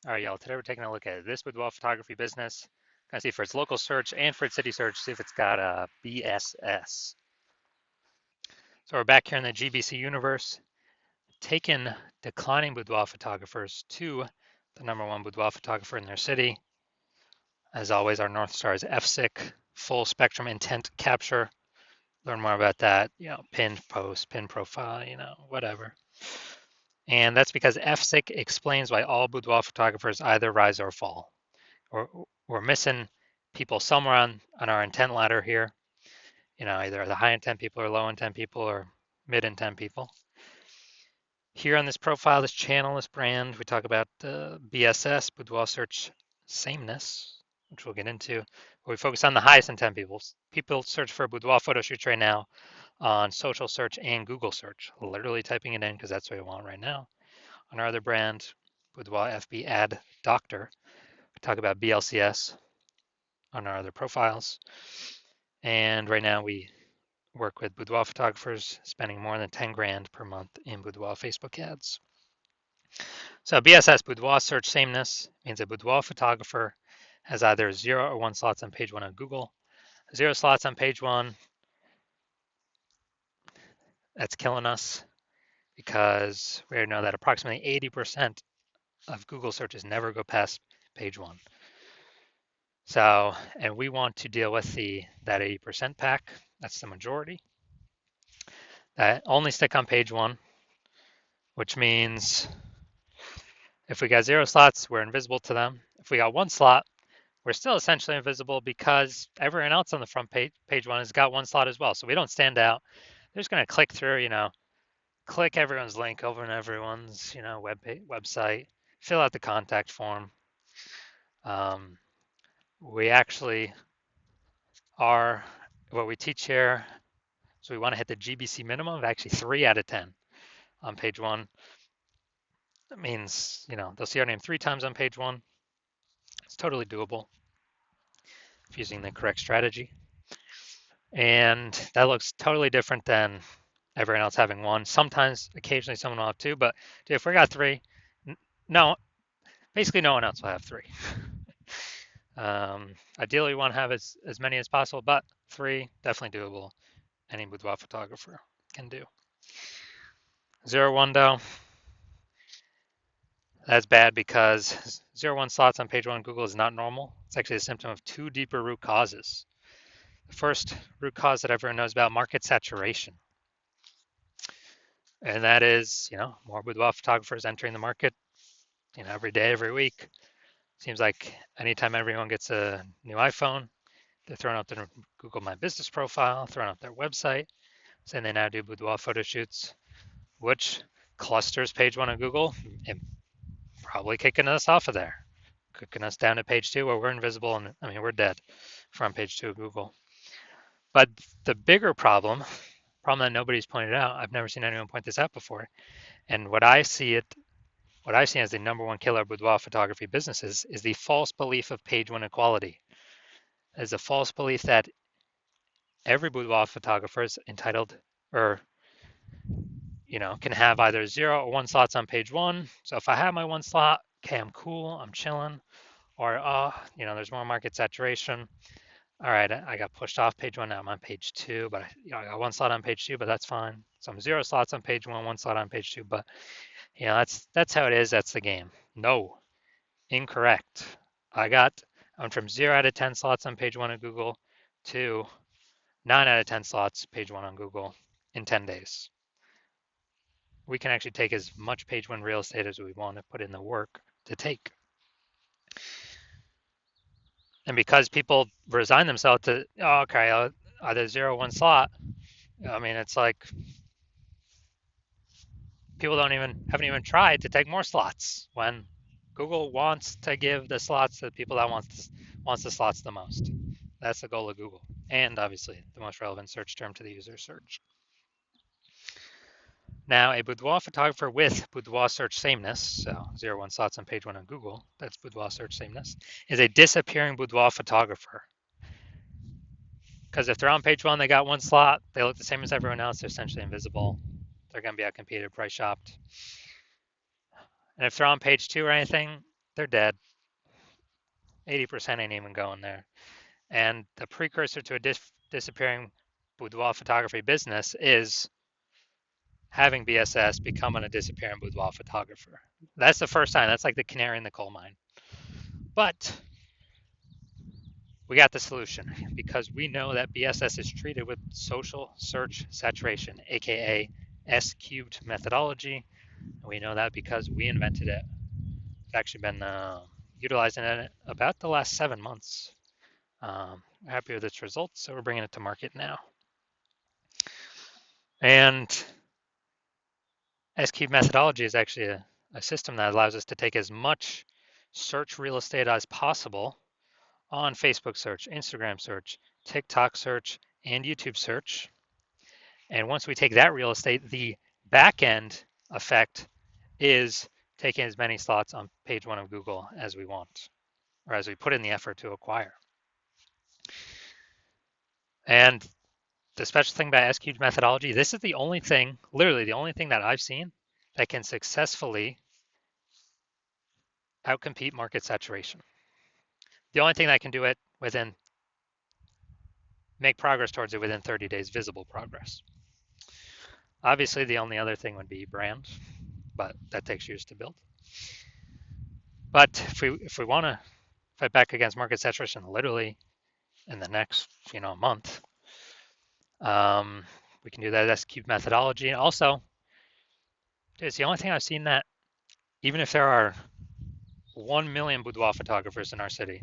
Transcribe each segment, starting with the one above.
All right, y'all. Today we're taking a look at this boudoir photography business. Gonna see for its local search and for its city search, see if it's got a BSS. So we're back here in the GBC universe, taking declining boudoir photographers to the #1 boudoir photographer in their city. As always, our North Star is FSIC, full spectrum intent capture. Learn more about that, pin post, pin profile, whatever. And that's because FSIC explains why all boudoir photographers either rise or fall. We're missing people somewhere on our intent ladder here. Either the high intent people or low intent people or mid intent people. Here on this profile, this channel, this brand, we talk about BSS, boudoir search sameness, which we'll get into. We focus on the highest intent people. People search for boudoir photo shoots right now on social search and Google search, literally typing it in because that's what we want right now. On our other brand, Boudoir FB Ad Doctor, we talk about BLCS on our other profiles. And right now we work with boudoir photographers spending more than 10 grand per month in boudoir Facebook ads. So BSS, boudoir search sameness, means a boudoir photographer has either 0 or 1 slots on page 1 on Google. 0 slots on page 1, that's killing us because we already know that approximately 80% of Google searches never go past page 1. So, and we want to deal with that 80% pack. That's the majority. That only stick on page 1, which means if we got 0 slots, we're invisible to them. If we got 1 slot, we're still essentially invisible because everyone else on the front page 1 has got 1 slot as well. So we don't stand out. They're just going to click through, click everyone's link over in everyone's, website, fill out the contact form. We actually are, what we teach here, so we want to hit the GBC minimum of actually 3 out of 10 on page 1. That means, they'll see our name 3 times on page 1. It's totally doable if using the correct strategy. And that looks totally different than everyone else having 1. Sometimes, occasionally, someone will have 2, but if we got 3, no, basically no one else will have 3. Ideally, we want to have as many as possible, but 3, definitely doable. Any boudoir photographer can do. 0, 1 though, that's bad because 0, 1 slots on page 1 on Google is not normal. It's actually a symptom of 2 deeper root causes. The first root cause that everyone knows about, market saturation. And that is, more boudoir photographers entering the market, every day, every week. Seems like anytime everyone gets a new iPhone, they're throwing up their Google My Business profile, throwing up their website, saying they now do boudoir photo shoots, which clusters page 1 on Google and probably kicking us off of there, kicking us down to page 2 where we're invisible and we're dead from page 2 of Google. But the bigger problem that nobody's pointed out, I've never seen anyone point this out before, and what I see as the #1 killer of boudoir photography businesses is the false belief of page 1 equality. There's a false belief that every boudoir photographer is entitled or can have either 0 or 1 slots on page 1. So if I have my 1 slot, okay, I'm cool, I'm chilling. Or, there's more market saturation. All right, I got pushed off page 1, now I'm on page 2, but I got 1 slot on page 2, but that's fine. So I'm 0 slots on page 1, 1 slot on page 2, but that's how it is, that's the game. No, incorrect. I'm from 0 out of 10 slots on page 1 of Google to 9 out of 10 slots page 1 on Google in 10 days. We can actually take as much page 1 real estate as we want to put in the work to take. And because people resign themselves to, okay, either 0, 1 slot, it's like people haven't even tried to take more slots when Google wants to give the slots to the people that wants the slots the most. That's the goal of Google, and obviously the most relevant search term to the user search. Now, a boudoir photographer with boudoir search sameness, so 0, 1 slots on page 1 on Google, that's boudoir search sameness, is a disappearing boudoir photographer. Because if they're on page 1, they got 1 slot, they look the same as everyone else, they're essentially invisible, they're going to be outcompeted, price shopped. And if they're on page 2 or anything, they're dead. 80% ain't even going there. And the precursor to a disappearing boudoir photography business is having BSS becoming a disappearing boudoir photographer. That's the first time. That's like the canary in the coal mine. But we got the solution because we know that BSS is treated with social search saturation, aka S cubed methodology. And we know that because we invented it. It's actually been utilizing it about the last 7 months. Happy with its results, so we're bringing it to market now. And S cubed methodology is actually a system that allows us to take as much search real estate as possible on Facebook search, Instagram search, TikTok search, and YouTube search. And once we take that real estate, the back end effect is taking as many slots on page one of Google as we want, or as we put in the effort to acquire. And the special thing about SQ methodology, this is the only thing, literally the only thing that I've seen that can successfully outcompete market saturation. The only thing that can do it within, make progress towards it within 30 days, visible progress. Obviously, the only other thing would be brand, but that takes years to build. But if we want to fight back against market saturation, literally in the next month, we can do that S-cube methodology. And also, it's the only thing I've seen that even if there are 1 million boudoir photographers in our city,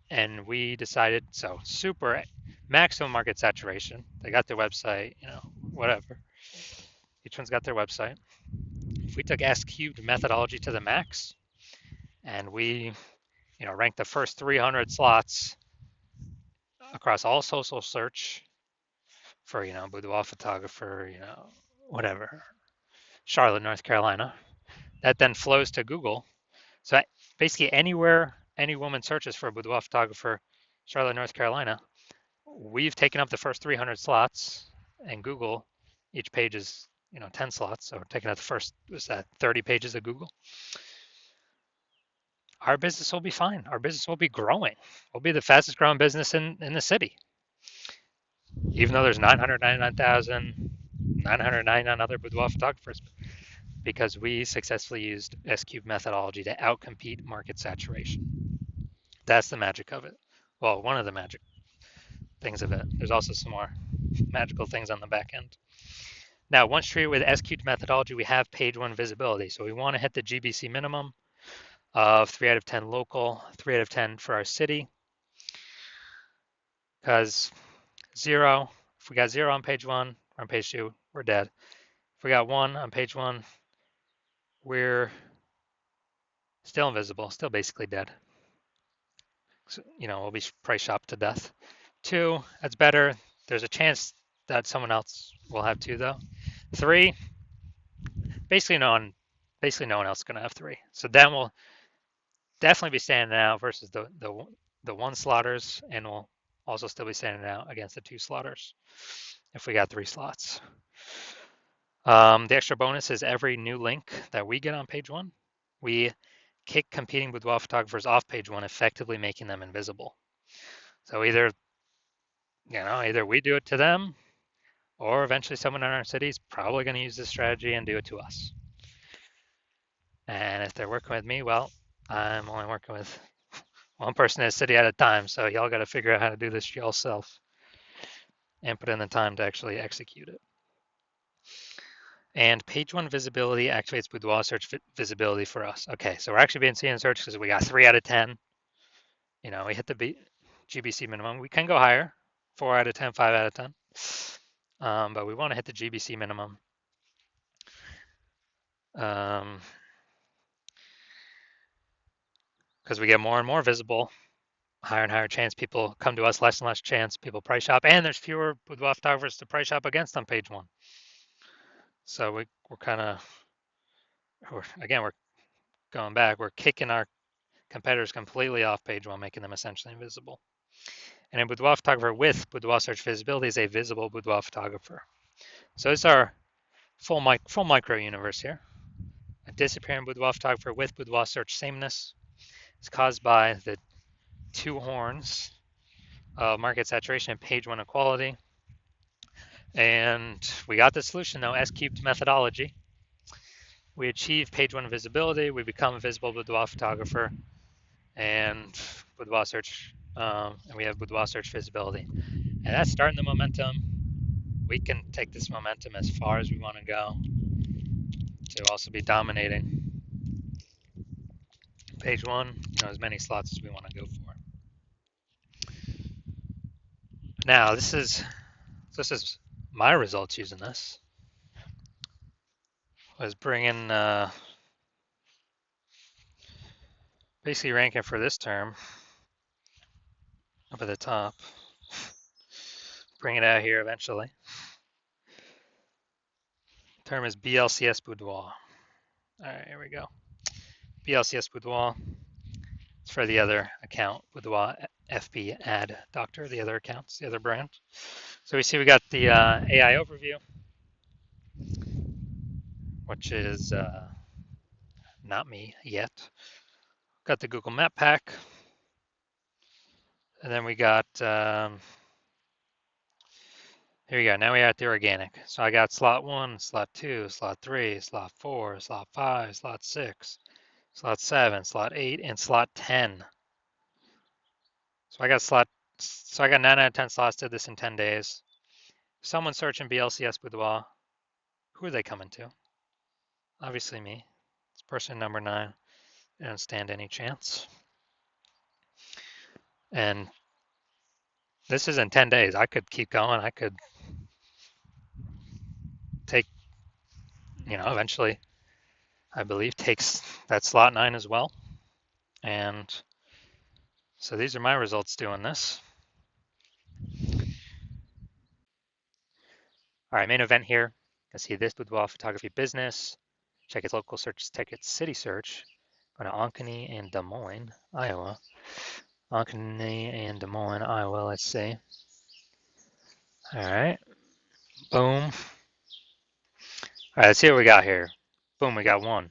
and we decided, so super maximum market saturation, they got their website, whatever. Each one's got their website. If we took S-cubed methodology to the max, and we, ranked the first 300 slots across all social search for, boudoir photographer, whatever, Charlotte, North Carolina, that then flows to Google. So basically anywhere any woman searches for a boudoir photographer, Charlotte, North Carolina, we've taken up the first 300 slots, and Google, each page is 10 slots, so we're taking up the first 30 pages of Google. Our business will be fine. Our business will be growing. We'll be the fastest growing business in the city. Even though there's 999,999 other boudoir photographers, because we successfully used S-cube methodology to outcompete market saturation. That's the magic of it. Well, one of the magic things of it. There's also some more magical things on the back end. Now, once treated with S-cubed methodology, we have page one visibility. So we want to hit the GBC minimum of 3 out of 10 local, 3 out of 10 for our city. Because 0, if we got 0 on page 1, or on page 2, we're dead. If we got 1 on page 1, we're still invisible, still basically dead. So, we'll be price shopped to death. 2, that's better. There's a chance that someone else will have 2 though. 3, basically no one else is gonna have 3. So then we'll definitely be standing out versus the 1 slotters, and we'll also still be standing out against the 2 slotters if we got 3 slots. The extra bonus is every new link that we get on page 1, we kick competing boudoir photographers off page 1, effectively making them invisible. So either we do it to them, or eventually someone in our city is probably going to use this strategy and do it to us. And if they're working with me, well, I'm only working with one person in a city at a time, so y'all got to figure out how to do this yourself and put in the time to actually execute it. And page 1 visibility activates boudoir search visibility for us. Okay, so we're actually being seen in search because we got 3 out of 10. We hit the GBC minimum. We can go higher, 4 out of 10, 5 out of 10. But we want to hit the GBC minimum. Because we get more and more visible, higher and higher chance people come to us, less and less chance people price shop, and there's fewer boudoir photographers to price shop against on page 1. So we're kind of, we're going back, we're kicking our competitors completely off page 1, making them essentially invisible. And a boudoir photographer with boudoir search visibility is a visible boudoir photographer. So it's our full micro universe here. disappearing boudoir photographer with boudoir search sameness is caused by the two horns of market saturation and page one equality. And we got the solution though, S cubed methodology. We achieve page one visibility, we become a visible boudoir photographer, and boudoir search, and we have boudoir search visibility. And that's starting the momentum. We can take this momentum as far as we want to go to also be dominating page one, as many slots as we want to go for. Now this is my results using this. Was bringing basically ranking for this term up at the top. Bring it out here eventually. Term is BLCS Boudoir. All right, here we go. BLCS Boudoir. It's for the other account, Boudoir FB Ad Doctor, the other accounts, the other brand. So we see we got the AI overview, which is not me yet. Got the Google Map Pack. And then we got, here we go. Now we are at the organic. So I got slot 1, slot 2, slot 3, slot 4, slot 5, slot 6, slot 7, slot 8, and slot 10. So I got 9 out of 10 slots, did this in 10 days. Someone searching BLCS Boudoir. Who are they coming to? Obviously me. It's person number 9. They don't stand any chance. And this is in 10 days. I could keep going. I could take, eventually, I believe, takes that slot 9 as well. And so these are my results doing this. All right, main event here. You can see this Boudoir Photography Business. Check its local search tickets, city search. Go to Ankeny and Des Moines, Iowa. Ankeny and Des Moines, Iowa, let's see. All right, boom. All right, let's see what we got here. Boom, we got 1.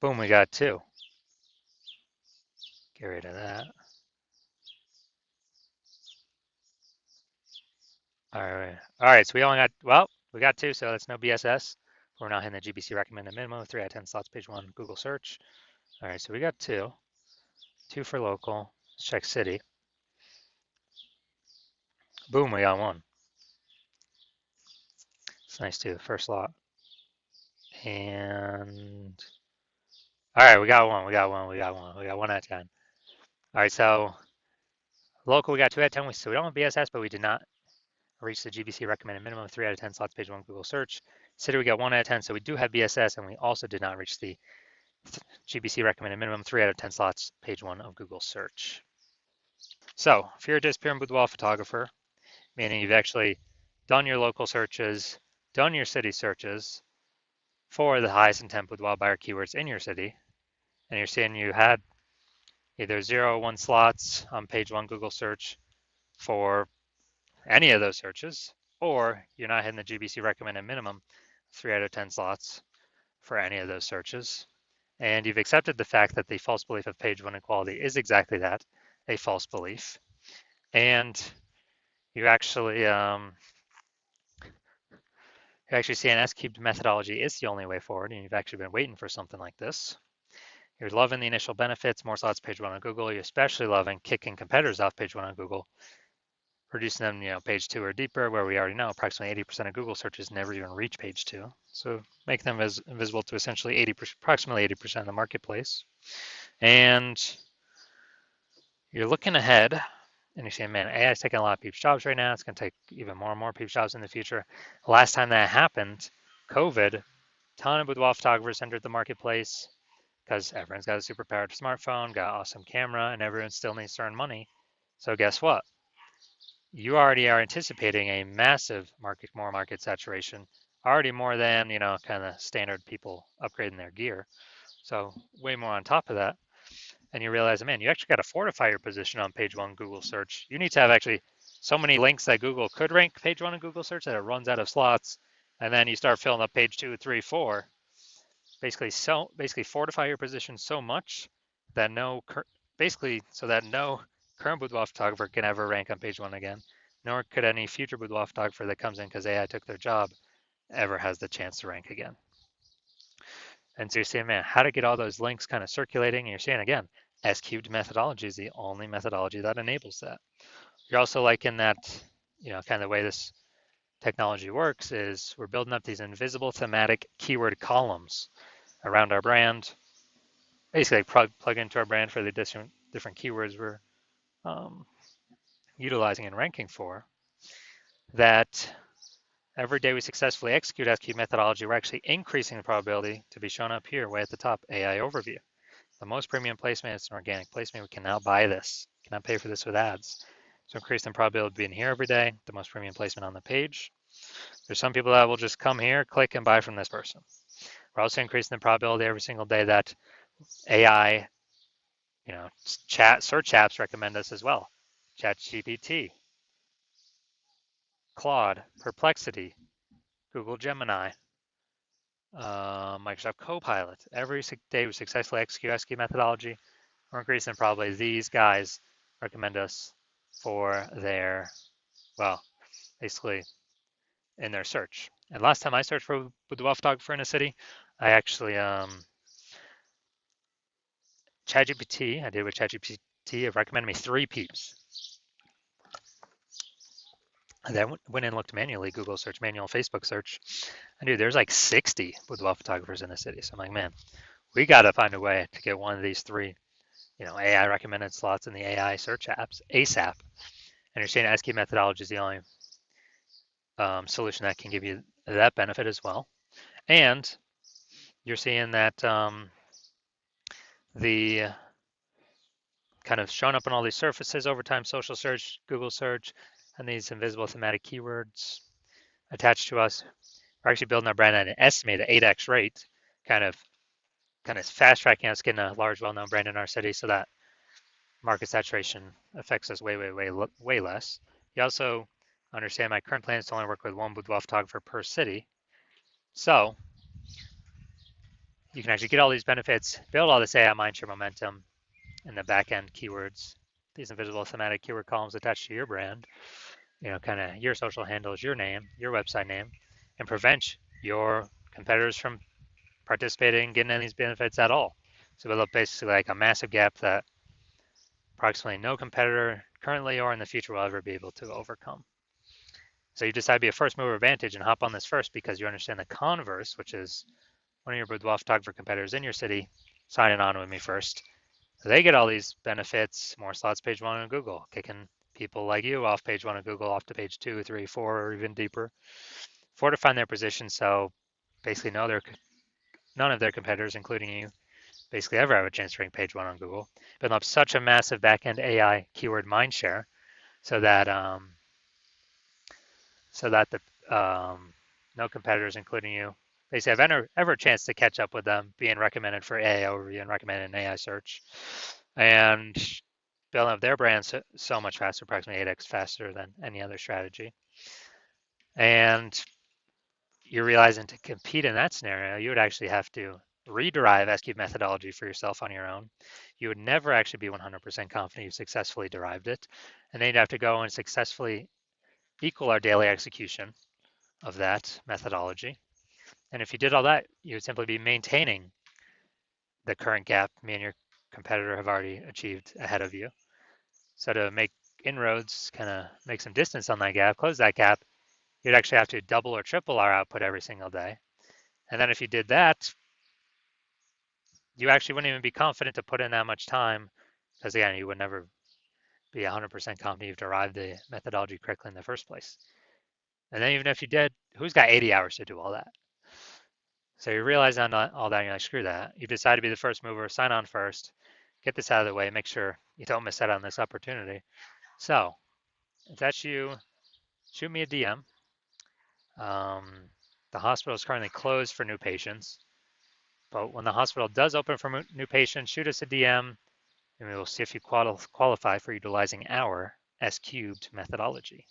Boom, we got 2. Get rid of that. All right, so we only got, we got 2, so that's no BSS. We're not hitting the GBC recommended minimum, 3 out of 10 slots, page 1, Google search. All right, so we got 2. 2 for local. Let's check city. Boom, we got 1. It's nice too, first slot. And all right, we got 1, we got 1, we got 1. We got 1 out of 10. All right, so local, we got 2 out of 10. So we don't have BSS, but we did not reach the GBC recommended minimum, 3 out of 10 slots, page 1, Google search. City, we got 1 out of 10, so we do have BSS, and we also did not reach the GBC recommended minimum, 3 out of 10 slots, page 1 of Google search. So if you're a disappearing boudoir photographer, meaning you've actually done your local searches, done your city searches for the highest intent boudoir buyer keywords in your city, and you're seeing you had either 0 or 1 slots on page 1 Google search for any of those searches, or you're not hitting the GBC recommended minimum, 3 out of 10 slots for any of those searches, and you've accepted the fact that the false belief of page 1 equality is exactly that, a false belief, and you actually see an S-cubed methodology is the only way forward, and you've actually been waiting for something like this. You're loving the initial benefits, more slots page 1 on Google. You're especially loving kicking competitors off page 1 on Google, reducing them, page 2 or deeper, where we already know approximately 80% of Google searches never even reach page 2. So make them visible to essentially approximately 80% of the marketplace. And you're looking ahead, and you're saying, man, AI is taking a lot of people's jobs right now. It's going to take even more and more people's jobs in the future. The last time that happened, COVID, a ton of boudoir photographers entered the marketplace because everyone's got a super powered smartphone, got an awesome camera, and everyone still needs to earn money. So guess what? You already are anticipating a massive market saturation, already more than, kind of standard people upgrading their gear. So way more on top of that. And you realize, man, you actually got to fortify your position on page 1 Google search. You need to have actually so many links that Google could rank page 1 in Google search that it runs out of slots. And then you start filling up page 2, 3, 4. basically fortify your position so much that no current boudoir photographer can ever rank on page one again, nor could any future boudoir photographer that comes in because AI took their job ever has the chance to rank again. And so you're saying, man, how to get all those links kind of circulating, and you're saying again, S cubed methodology is the only methodology that enables that. You're also like in that, kind of the way this technology works is we're building up these invisible thematic keyword columns around our brand, basically plug into our brand for the different keywords we're utilizing and ranking for, that every day we successfully execute SQ methodology, we're actually increasing the probability to be shown up here way at the top, AI overview. The most premium placement is an organic placement. We can now buy this, we cannot pay for this with ads. So increasing the probability of being here every day, the most premium placement on the page. There's some people that will just come here, click and buy from this person. We're also increasing the probability every single day that AI, search apps recommend us as well. ChatGPT, Claude, Perplexity, Google Gemini, Microsoft Copilot. Every day we successfully execute SQ methodology, we're increasing probably these guys recommend us for their, basically in their search. And last time I searched for boudoir photographer in a city, I actually ChatGPT, I did with ChatGPT, it recommended me 3 peeps. And then went and looked manually, Google search, manual Facebook search. And dude, there's like 60 boudoir photographers in the city. So I'm like, man, we got to find a way to get one of these 3, AI recommended slots in the AI search apps ASAP. And you're saying SQ methodology is the only solution that can give you that benefit as well. And you're seeing that the kind of showing up on all these surfaces over time, social search, Google search, and these invisible thematic keywords attached to us. We're actually building our brand at an estimated 8x rate, kind of fast tracking us getting a large, well-known brand in our city so that market saturation affects us way less. You also understand my current plan is to only work with one boudoir photographer per city. So you can actually get all these benefits, build all this AI mindshare momentum in the back-end keywords, these invisible thematic keyword columns attached to your brand, kind of your social handles, your name, your website name, and prevent your competitors from participating, getting any of these benefits at all. So we'll basically like a massive gap that approximately no competitor currently or in the future will ever be able to overcome. So you decide to be a first mover advantage and hop on this first because you understand the converse, which is one of your boudoir photographer competitors in your city signing on with me first. They get all these benefits, more slots page 1 on Google, kicking people like you off page 1 of Google off to page 2, 3, 4, or even deeper, fortifying their position so basically none of their competitors, including you, basically ever have a chance to rank page 1 on Google. Building up such a massive backend AI keyword mindshare so that the no competitors, including you, basically have ever a chance to catch up with them, being recommended for AI overview and recommended in AI search, and building up their brand so much faster, approximately 8x faster than any other strategy. And you're realizing to compete in that scenario, you would actually have to rederive SQ methodology for yourself on your own. You would never actually be 100% confident you successfully derived it. And then you'd have to go and successfully equal our daily execution of that methodology. And if you did all that, you would simply be maintaining the current gap me and your competitor have already achieved ahead of you. So to make inroads, kind of make some distance on that gap, close that gap, you'd actually have to double or triple our output every single day. And then if you did that, you actually wouldn't even be confident to put in that much time because again, you would never be 100% confident you've derived the methodology correctly in the first place. And then even if you did, who's got 80 hours to do all that? So you realize on all that, and you're like, screw that. You decide to be the first mover, sign on first, get this out of the way, make sure you don't miss out on this opportunity. So if that's you, shoot me a DM. The hospital is currently closed for new patients, but when the hospital does open for new patients, shoot us a DM, and we will see if you qualify for utilizing our S cubed methodology.